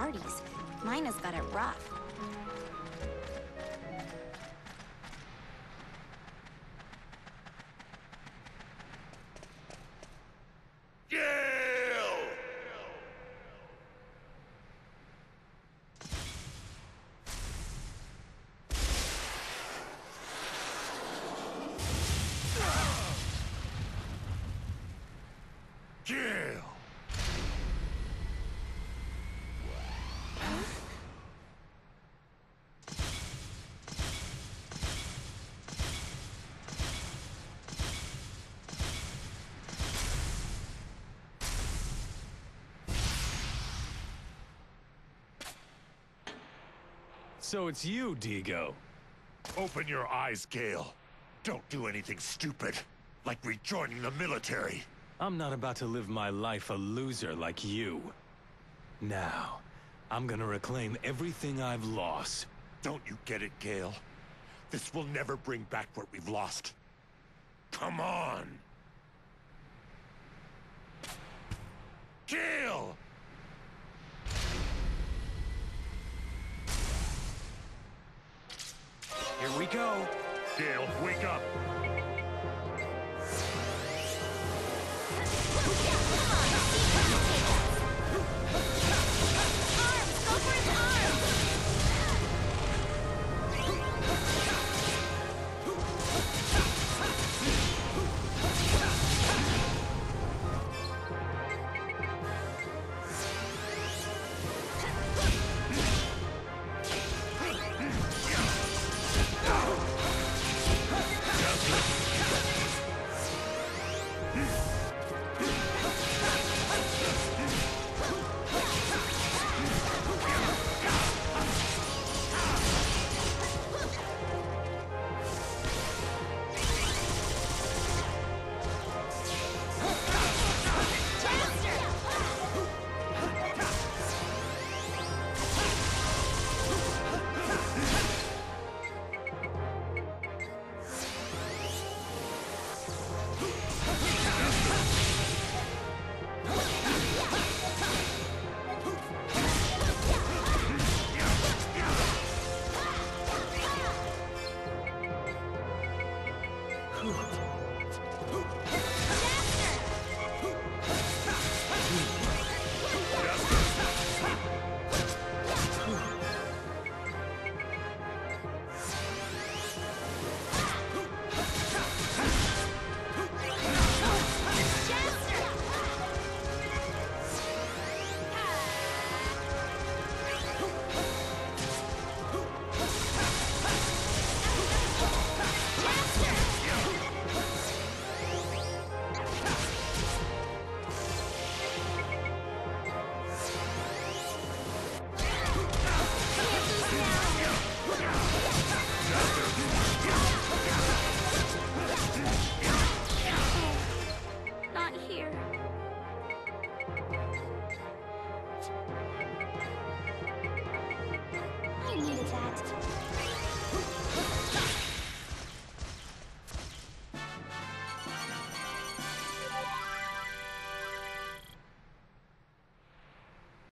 parties. Mine has got it rough. Gale! So it's you, Digo. Open your eyes, Gale. Don't do anything stupid, like rejoining the military. I'm not about to live my life a loser like you. Now, I'm gonna reclaim everything I've lost. Don't you get it, Gale? This will never bring back what we've lost. Come on! Gale! Here we go. Gale, wake up!